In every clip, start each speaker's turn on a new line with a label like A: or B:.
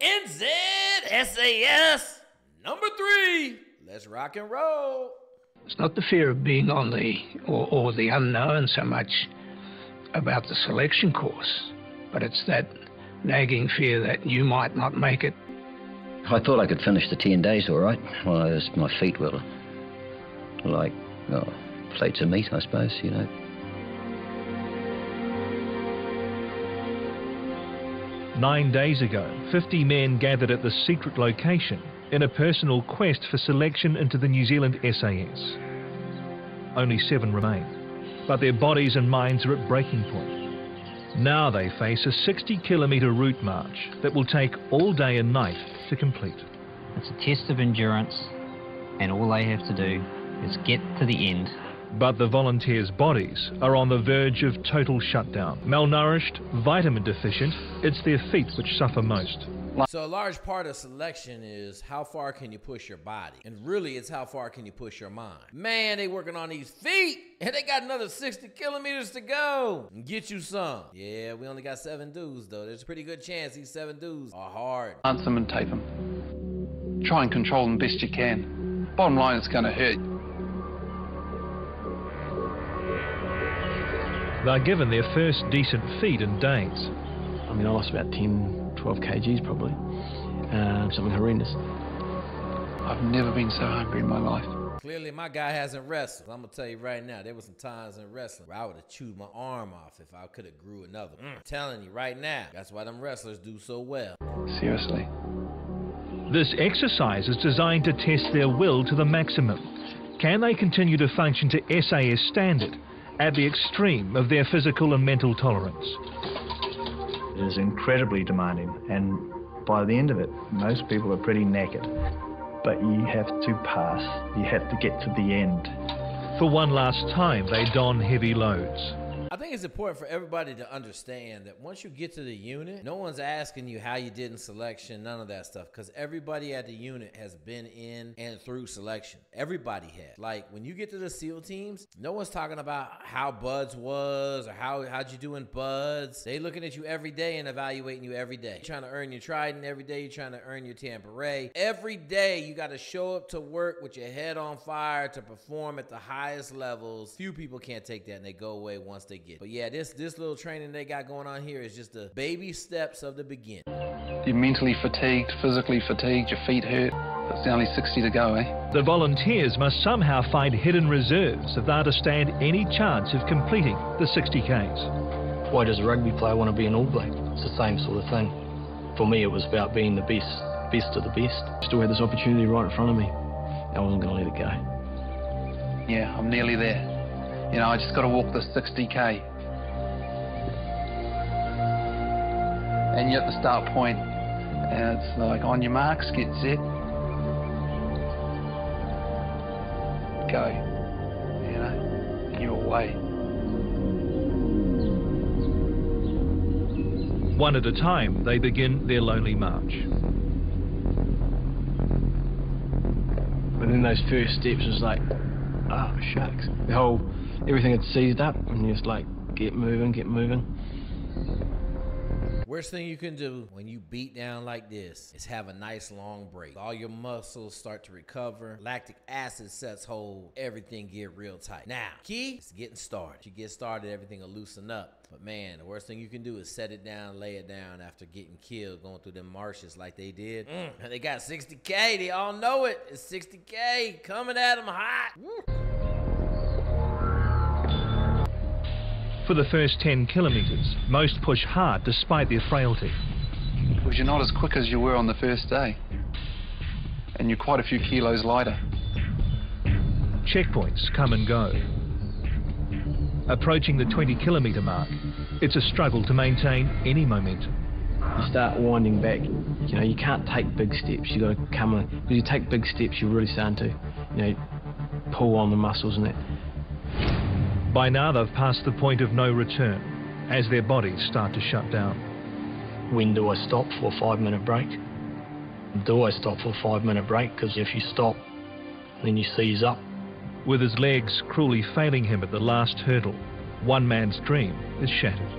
A: NZSAS number 3. Let's rock and roll.
B: It's not the fear of being on or the unknown so much about the selection course, but it's that nagging fear that you might not make it.
C: I thought I could finish the 10 days all right. Well, my feet were like plates of meat, I suppose, you know.
D: Nine days ago, 50 men gathered at the secret location in a personal quest for selection into the New Zealand SAS. Only 7 remain, but their bodies and minds are at breaking point. Now they face a 60-kilometre route march that will take all day and night to complete.
E: It's a test of endurance, and all they have to do is get to the end.
D: But the volunteers' bodies are on the verge of total shutdown. Malnourished, vitamin deficient, it's their feet which suffer most.
A: So a large part of selection is how far can you push your body? And really it's how far can you push your mind? Man, they working on these feet and they got another 60 kilometers to go. And get you some. Yeah, we only got 7 dudes though. There's a pretty good chance these 7 dudes are hard.
F: Hunt them and tape them. Try and control them best you can. Bottom line, it's going to hurt.
D: They're given their first decent feed in days.
G: I mean, I lost about 10, 12 kgs probably, something horrendous.
F: I've never been so hungry in my life.
A: Clearly my guy hasn't wrestled. I'm gonna tell you right now, there were some times in wrestling where I would have chewed my arm off if I could have grew another. I'm telling you right now, that's why them wrestlers do so well.
F: Seriously.
D: This exercise is designed to test their will to the maximum. Can they continue to function to SAS standard at the extreme of their physical and mental tolerance?
H: It is incredibly demanding, and by the end of it, most people are pretty knackered. But you have to pass, you have to get to the end.
D: For one last time, they don heavy loads.
A: I think it's important for everybody to understand that once you get to the unit, no one's asking you how you did in selection, none of that stuff, because everybody at the unit has been in and through selection. Everybody has. Like, when you get to the SEAL teams, no one's talking about how BUDS was or how'd you do in BUDS. They looking at you every day and evaluating you every day. You're trying to earn your Trident every day. You're trying to earn your Tampa-Ray. Every day, you got to show up to work with your head on fire to perform at the highest levels. Few people can't take that and they go away once they get. But yeah, this little training they got going on here is just the baby steps of the beginning.
F: You're mentally fatigued, physically fatigued, your feet hurt. It's only 60 to go, eh?
D: The volunteers must somehow find hidden reserves if they are to stand any chance of completing the 60 Ks.
G: Why does a rugby player want to be an All Black? It's the same sort of thing. For me, it was about being the best of the best. Still had this opportunity right in front of me. I wasn't going to let it go.
F: Yeah, I'm nearly there. You know, I just got to walk the 60K. And you're at the start point, and it's like, on your marks, get set, go. You know, you're away.
D: One at a time, they begin their lonely march.
G: Within those first steps, was like, oh, shucks. Everything had seized up, and you just like, get moving, get moving.
A: Worst thing you can do when you beat down like this is have a nice long break. All your muscles start to recover. Lactic acid sets hold. Everything get real tight. Now, key is getting started. You get started, everything will loosen up. But man, the worst thing you can do is set it down, lay it down after getting killed, going through them marshes like they did. And they got 60K. They all know it. It's 60K coming at them hot.
D: For the first 10 kilometres, most push hard despite their frailty.
F: Because you're not as quick as you were on the first day. And you're quite a few kilos lighter.
D: Checkpoints come and go. Approaching the 20-kilometre mark, it's a struggle to maintain any momentum.
G: You start winding back. You know, you can't take big steps. You got to come in. Because you take big steps, you're really starting to, you know, pull on the muscles and that.
D: By now they've passed the point of no return as their bodies start to shut down.
G: When do I stop for a 5-minute break? Do I stop for a 5-minute break? Because if you stop, then you seize up.
D: With his legs cruelly failing him at the last hurdle, one man's dream is shattered.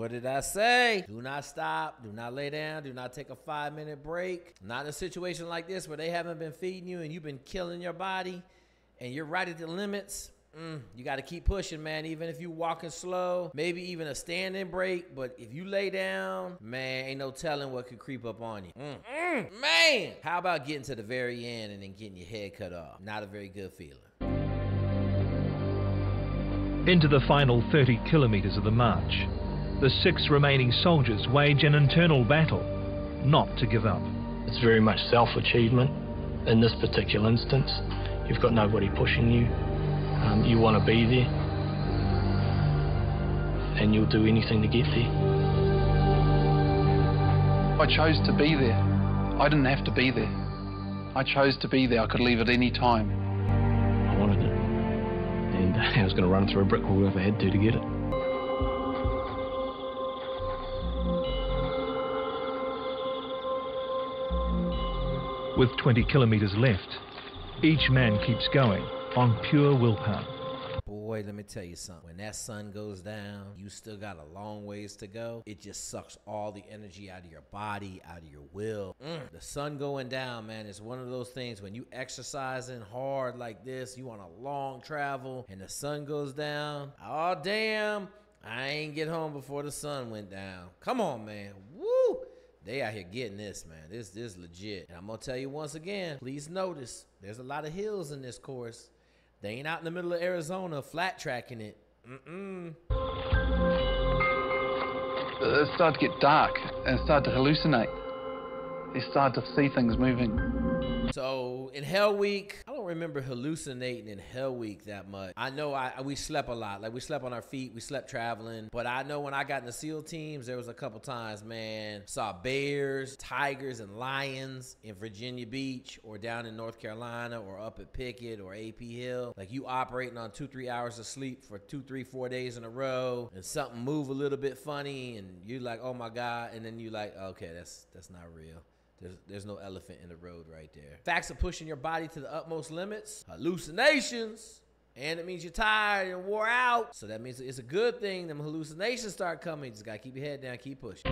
A: What did I say? Do not stop. Do not lay down. Do not take a 5-minute break. Not in a situation like this where they haven't been feeding you and you've been killing your body and you're right at the limits. You got to keep pushing, man, even if you walking slow, maybe even a standing break. But if you lay down, man, ain't no telling what could creep up on you. Man, how about getting to the very end and then getting your head cut off? Not a very good feeling.
D: Into the final 30 kilometres of the march, the 6 remaining soldiers wage an internal battle, not to give up.
G: It's very much self-achievement. In this particular instance, you've got nobody pushing you. You want to be there, and you'll do anything to get there.
F: I chose to be there. I didn't have to be there. I chose to be there. I could leave at any time.
G: I wanted it, and I was going to run through a brick wall if I had to get it.
D: With 20 kilometres left, each man keeps going on pure willpower.
A: Boy, let me tell you something. When that sun goes down, you still got a long ways to go. It just sucks all the energy out of your body, out of your will. The sun going down, man, is one of those things when you exercising hard like this, you on a long travel, and the sun goes down. Oh, damn, I ain't get home before the sun went down. Come on, man. Woo! They out here getting this, man. This is legit. And I'm going to tell you once again, please notice, there's a lot of hills in this course. They ain't out in the middle of Arizona flat tracking it.
F: It started to get dark and it started to hallucinate. You started to see things moving.
A: So in Hell Week, I don't remember hallucinating in Hell Week that much. I know we slept a lot. Like we slept on our feet, we slept traveling. But I know when I got in the SEAL teams, there was a couple times, man, saw bears, tigers, and lions in Virginia Beach or down in North Carolina or up at Pickett or AP Hill. Like you operating on 2-3 hours of sleep for 2, 3, 4 days in a row and something move a little bit funny and you like, oh my God. And then you like, okay, that's not real. There's no elephant in the road right there. Facts of pushing your body to the utmost limits, hallucinations, and it means you're tired and wore out. So that means it's a good thing. Them hallucinations start coming. You just gotta keep your head down, keep pushing.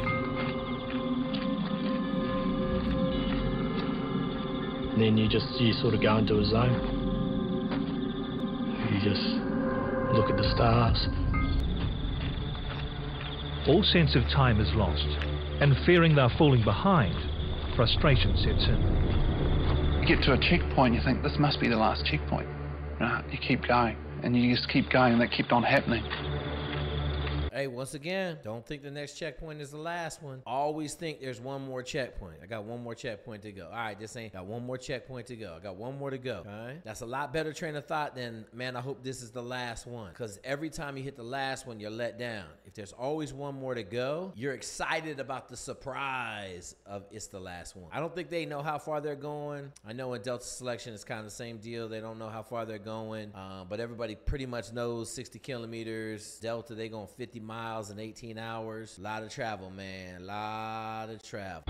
G: And then you sort of go into a zone. You just look at the stars.
D: All sense of time is lost, and fearing they're falling behind, frustration sets in.
F: You get to a checkpoint, you think, this must be the last checkpoint. You keep going, and you just keep going, and that kept on happening.
A: Hey, once again, don't think the next checkpoint is the last one. Always think there's one more checkpoint. I got one more checkpoint to go. All right, this ain't got one more checkpoint to go. I got one more to go. All right, that's a lot better train of thought than, man, I hope this is the last one. Because every time you hit the last one, you're let down. If there's always one more to go, you're excited about the surprise of it's the last one. I don't think they know how far they're going. I know in Delta Selection, it's kind of the same deal. They don't know how far they're going, but everybody pretty much knows 60 kilometers. Delta, they going 50 miles in 18 hours. A lot of travel, man. A lot of travel.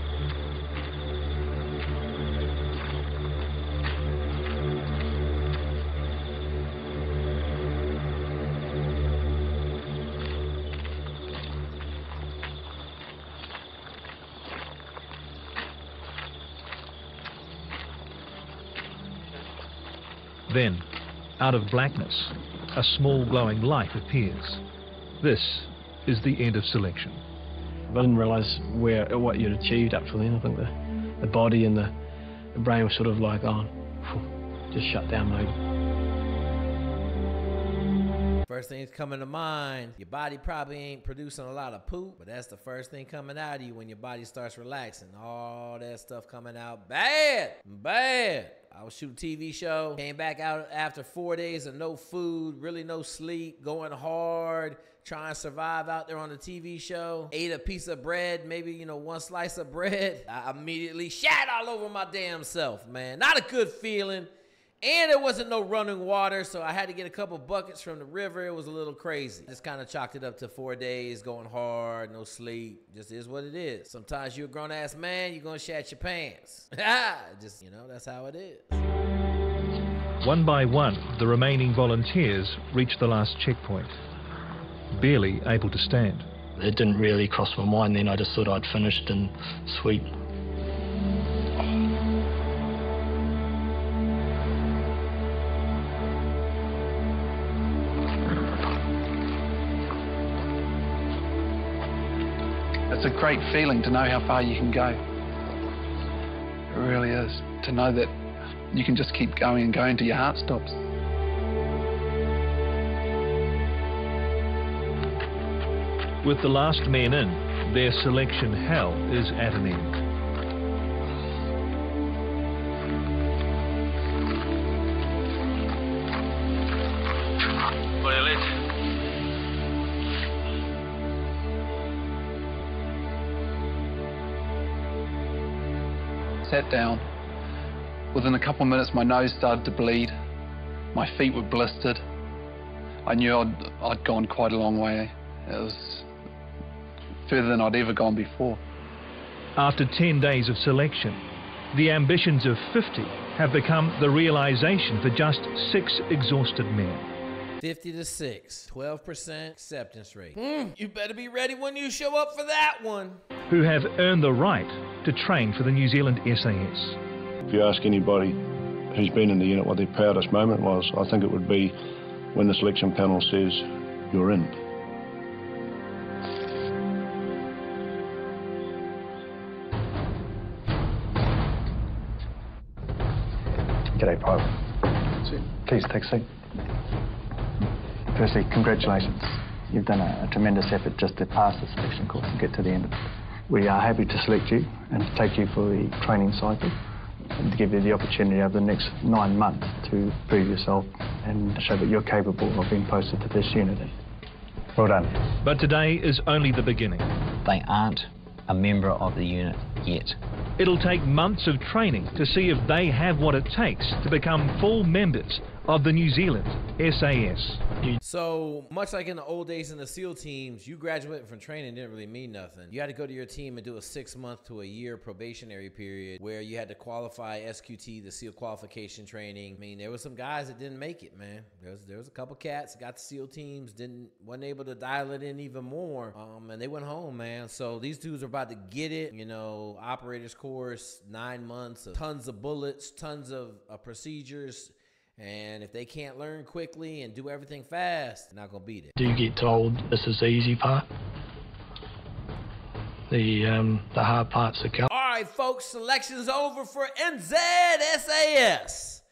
D: Then, out of blackness, a small glowing light appears. This is the end of selection.
G: I didn't realise what you'd achieved up to then. I think the body and the brain was sort of like, oh, just shut down mode.
A: First thing's coming to mind, your body probably ain't producing a lot of poop, but that's the first thing coming out of you when your body starts relaxing. All that stuff coming out bad. I was shooting a TV show, came back out after 4 days of no food, really no sleep, going hard, trying to survive out there on the TV show. Ate a piece of bread, maybe, one slice of bread. I immediately shat all over my damn self, man. Not a good feeling. And there wasn't no running water, so I had to get a couple buckets from the river. It was a little crazy. Just kind of chalked it up to 4 days, going hard, no sleep. Just is what it is. Sometimes you're a grown-ass man, you're going to shat your pants. Just, that's how it is.
D: One by one, the remaining volunteers reach the last checkpoint, barely able to stand.
G: It didn't really cross my mind then. I just thought I'd finished and sweet.
F: It's a great feeling to know how far you can go. It really is. To know that you can just keep going and going till your heart stops.
D: With the last men in, their selection hell is at an end.
F: Sat down. Within a couple of minutes my nose started to bleed. My feet were blistered. I knew I'd gone quite a long way. It was further than I'd ever gone before.
D: After 10 days of selection, the ambitions of 50 have become the realisation for just 6 exhausted men.
A: 50 to 6, 12% acceptance rate. You better be ready when you show up for that one.
D: Who have earned the right to train for the New Zealand SAS.
I: If you ask anybody who's been in the unit what their proudest moment was, I think it would be when the selection panel says, you're in.
J: G'day, Private. Please take a seat. Firstly, congratulations. You've done a tremendous effort just to pass the selection course and get to the end of it. We are happy to select you and to take you for the training cycle and to give you the opportunity over the next 9 months to prove yourself and show that you're capable of being posted to this unit. Well done.
D: But today is only the beginning.
E: They aren't a member of the unit yet.
D: It'll take months of training to see if they have what it takes to become full members of the New Zealand SAS.
A: So much like in the old days in the SEAL teams, you graduating from training didn't really mean nothing. You had to go to your team and do a 6-month to a year probationary period where you had to qualify SQT, the SEAL qualification training. I mean, there were some guys that didn't make it, man. There was a couple cats that got the SEAL teams, wasn't able to dial it in even more, and they went home, man. So these dudes are about to get it, you know, operators course, 9 months, of tons of bullets, tons of procedures. And if they can't learn quickly and do everything fast, they're not going to beat it.
G: Do you get told this is the easy part? The hard part's to come.
A: All right, folks, selection's over for NZSAS.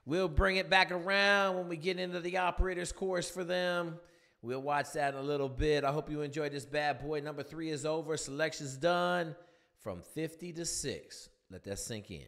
A: We'll bring it back around when we get into the operators course for them. We'll watch that in a little bit. I hope you enjoyed this bad boy. Number 3 is over. Selection's done from 50 to 6. Let that sink in.